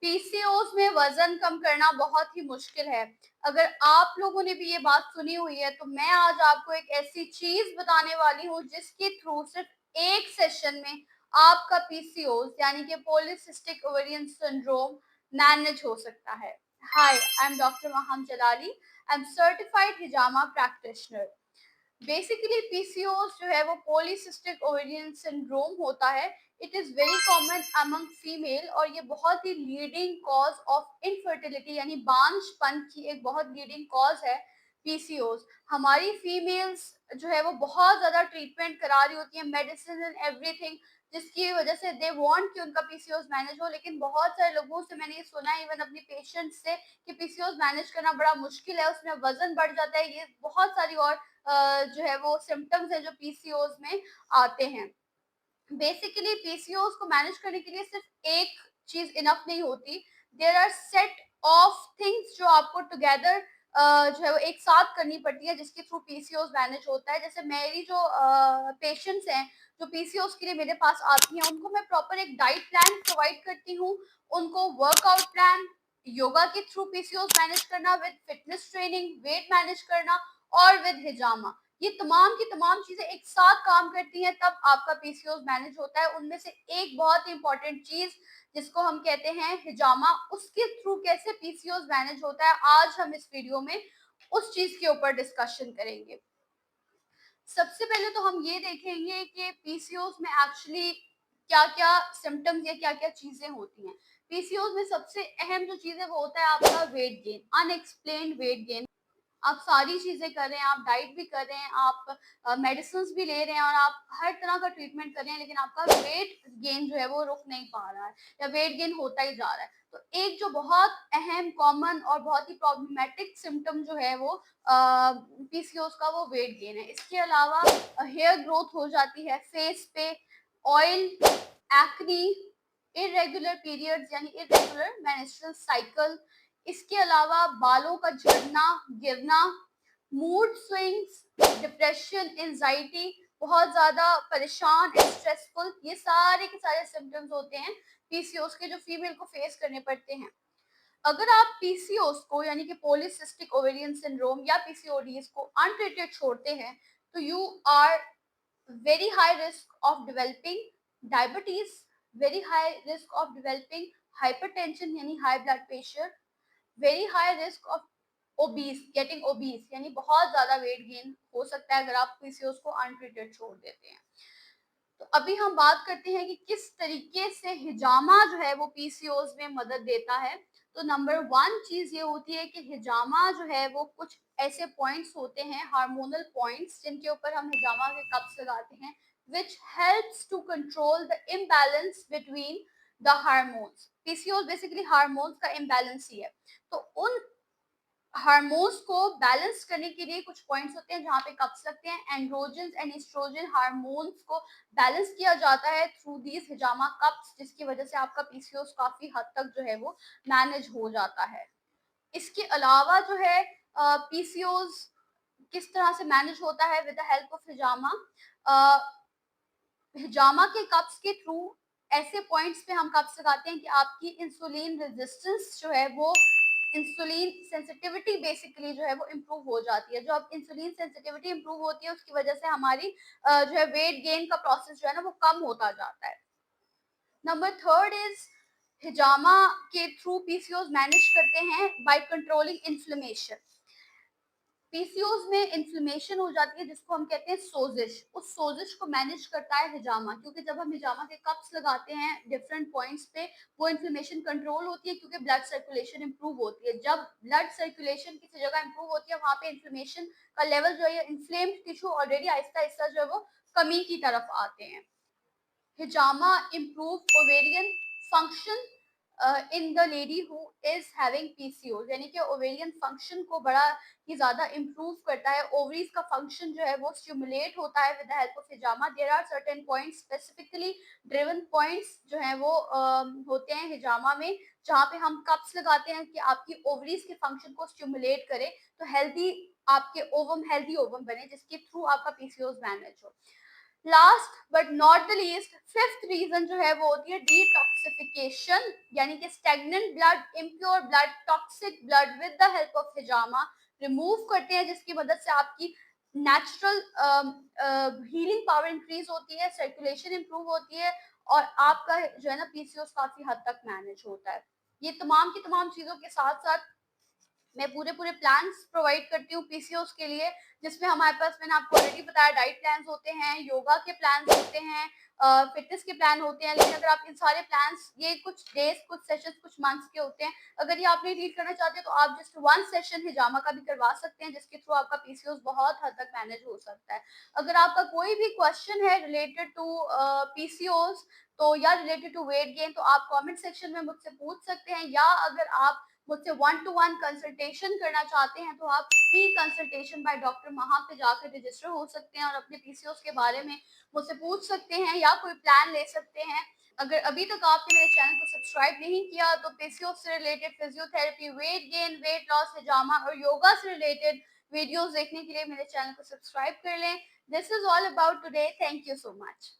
PCOS में वजन कम करना बहुत ही मुश्किल है। अगर आप लोगों ने भी ये बात सुनी हुई है तो मैं आज आपको एक ऐसी चीज बताने वाली हूँ जिसके थ्रू सिर्फ एक सेशन में आपका पीसीओएस यानी कि पॉलीसिस्टिक ओवेरियन सिंड्रोम मैनेज हो सकता है। Hi, I am doctor Maham Jalali. I am certified हिजामा प्रैक्टिशनर। बेसिकली पीसीओएस जो है वो पॉलीसिस्टिक ओवेरियन सिंड्रोम होता है। It is very common among female और ये बहुत ही लीडिंग कॉज ऑफ इनफर्टिलिटी यानी बांझपन की एक बहुत लीडिंग कॉज है पीसीओएस। हमारी फीमेल्स जो है वो बहुत ज्यादा ट्रीटमेंट करा रही होती है, मेडिसिन एंड एवरीथिंग, जिसकी वजह से दे वांट कि उनका पीसीओएस मैनेज हो। लेकिन बहुत सारे लोगों से मैंने ये सुना है, इवन अपनी पेशेंट्स से, कि पीसीओएस मैनेज करना बड़ा मुश्किल है, उसमें वजन बढ़ जाता है, ये बहुत सारी और जो है वो सिम्टम्स है जो पीसीओएस में आते हैं। बेसिकली पीसीओएस को मैनेज करने के लिए सिर्फ एक चीज इनफ नहीं होती। There are set of things जो आपको टुगेदर जो है वो एक साथ करनी पड़ती है जिसके थ्रू पीसीओएस मैनेज होता है। जैसे मेरी जो पेशेंट्स हैं जो पीसीओएस के लिए मेरे पास आती हैं, उनको मैं प्रॉपर एक डाइट प्लान प्रोवाइड करती हूँ, उनको वर्कआउट प्लान, योगा के थ्रू पीसीओएस मैनेज करना, with fitness training, weight manage करना और विद हिजामा। ये तमाम की तमाम चीजें एक साथ काम करती हैं, तब आपका पीसीओएस मैनेज होता है। उनमें से एक बहुत ही इंपॉर्टेंट चीज जिसको हम कहते हैं हिजामा, उसके थ्रू कैसे पीसीओएस मैनेज होता है, आज हम इस वीडियो में उस चीज के ऊपर डिस्कशन करेंगे। सबसे पहले तो हम ये देखेंगे कि पीसीओएस में एक्चुअली क्या-क्या सिम्पटम्स या क्या-क्या चीजें होती हैं। पीसीओएस में सबसे अहम जो चीज है वो होता है आपका weight gain, unexplained weight gain. आप सारी चीज़ें कर रहे हैं, आप डाइट भी कर रहे हैं, आप मेडिसिन्स भी ले रहे हैं और आप हर तरह का ट्रीटमेंट कर रहे हैं, लेकिन आपका वेट गेन जो है वो रुक नहीं पा रहा है या वेट गेन होता ही जा रहा है। तो एक जो बहुत अहम, कॉमन और बहुत ही प्रॉब्लमैटिक सिम्पटम जो है वो पीसीओएस का, वो वेट गेन है। इसके अलावा हेयर ग्रोथ हो जाती है फेस पे, ऑयल, एक्ने, इर्रेगुलर पीरियड्स यानी इर्रेगुलर मेंस्ट्रुअल साइकिल। इसके अलावा बालों का झड़ना, गिरना, मूड स्विंग्स, डिप्रेशन, एंजाइटी, बहुत ज़्यादा परेशान, स्ट्रेसफुल, ये सारे के सारे सिम्पटम्स होते हैं पीसीओएस के जो फीमेल को फेस करने पड़ते हैं। अगर आप पीसीओएस को यानी कि पॉलीसिस्टिक ओवेरियन सिंड्रोम या पीसीओडीएस को अनट्रीटेड छोड़ते हैं तो you are very high risk of developing diabetes, very high risk of developing hypertension यानी high blood pressure, very high risk of obese, getting obese यानी बहुत ज्यादा वेट गेन हो सकता है अगर आप पीसीओएस को अनट्रीटेड छोड़ देते हैं। तो अभी हम बात करते हैं कि किस तरीके से हिजामा जो है वो पीसीओएस में मदद देता है। तो नंबर वन चीज ये होती है कि हिजामा जो है वो कुछ ऐसे पॉइंट्स होते हैं, हार्मोनल पॉइंट्स, जिनके ऊपर हम हिजामा के कप्स लगाते हैं, which helps to control the imbalance between the hormones। PCOS basically hormones का इम्बैलेंस ही है। तो उन हार्मोन्स को बैलेंस करने के लिए कुछ पॉइंट्स होते हैं जहाँ पे कप्स लगते हैं। एंड्रोजन एंड एस्ट्रोजन हार्मोन्स को बैलेंस किया जाता है थ्रू दीज हिजामा कप्स, जिसकी वजह से आपका पीसीओएस काफी हद तक जो है वो मैनेज हो जाता है। इसके अलावा जो है पीसीओएस किस तरह से मैनेज होता है विद द हेल्प ऑफ हिजामा। हिजामा के कप्स के थ्रू ऐसे पॉइंट्स पे हम कप्स लगाते हैं कि आपकी इंसुलिन रेजिस्टेंस जो है वो, इंसुलिन सेंसिटिविटी बेसिकली जो है वो इम्प्रूव हो जाती है। जो अब इंसुलिन सेंसिटिविटी इम्प्रूव होती है उसकी वजह से हमारी जो है वेट गेन का प्रोसेस जो है ना वो कम होता जाता है। नंबर थर्ड इज हिजामा के थ्रू पीसीओएस मैनेज करते हैं बाय कंट्रोलिंग इन्फ्लेमेशन। पीसीओएस में इन्फ्लेमेशन हो जाती है जिसको हम कहते हैं सोजिश। उस सोजिश को मैनेज करता है हिजामा, क्योंकि जब हम हिजामा के कप्स लगाते हैं डिफरेंट पॉइंट्स पे, वो इन्फ्लेमेशन कंट्रोल होती है क्योंकि ब्लड सर्कुलेशन इंप्रूव होती है। जब ब्लड सर्कुलेशन किसी जगह इंप्रूव होती है वहां पे इन्फ्लेमेशन का लेवल जो है, inflamed tissue already Aahista Aahista जो है वो कमी की तरफ आते हैं। हिजामा improve ovarian function in the lady who is having PCOS, यानी कि ओवेरियन फंक्शन को बड़ा ही ज्यादा इम्प्रूव करता है। ओवरीज का फंक्शन जो है वो स्टिमुलेट होता है विद द हेल्प ऑफ हिजामा। There are certain points, specifically driven points जो हैं वो होते हैं हिजामा में, जहाँ पे हम कप्स लगाते हैं कि आपकी ओवरीज के फंक्शन को स्टिमुलेट करे, तो हेल्दी आपके ओवम हेल्दी ओवम बने जिसके थ्रू आपका पीसीओएस मैनेज हो। Last but not the least, fifth reason जो है वो होती है डिटॉक्सिफिकेशन, यानी कि stagnant blood, impure blood, toxic blood with the help of हिजामा रिमूव करते हैं, जिसकी मदद से आपकी नेचुरल हीलिंग पावर इंक्रीज होती है, सर्कुलेशन इंप्रूव होती है, और आपका जो है ना पीसीओएस काफी हद तक मैनेज होता है। ये तमाम की तमाम चीजों के साथ साथ मैं पूरे पूरे प्लान्स प्रोवाइड करती हूँ पीसीओएस के लिए, जिसमें हमारे पास मैंने आपको ऑलरेडी बताया डाइट प्लान्स होते हैं, योगा के प्लान्स होते हैं, फिटनेस के प्लान होते हैं। लेकिन अगर आप इन सारे प्लान्स, ये कुछ डेज, कुछ सेशंस, कुछ मंथ्स के होते हैं, अगर ये आप नहीं रीड करना चाहते तो आप जस्ट वन सेशन हिजामा का भी करवा सकते हैं, जिसके थ्रू आपका पीसीओएस बहुत हद तक मैनेज हो सकता है। अगर आपका कोई भी क्वेश्चन है रिलेटेड टू पीसीओएस तो या रिलेटेड टू वेट गेन, तो आप कमेंट सेक्शन में मुझसे पूछ सकते हैं, या अगर आप मुझसे वन टू वन कंसल्टेशन करना चाहते हैं तो आप फ्री कंसल्टेशन बाय डॉक्टर महा पे जाकर रजिस्टर हो सकते हैं और अपने पीसीओएस के बारे में मुझसे पूछ सकते हैं या कोई प्लान ले सकते हैं। अगर अभी तक आपने मेरे चैनल को सब्सक्राइब नहीं किया तो पीसीओएस से related physiotherapy, weight gain, weight loss, हिजामा और योगा से रिलेटेड वीडियोस देखने के लिए मेरे चैनल को सब्सक्राइब कर लें। This is all about today. Thank you so much.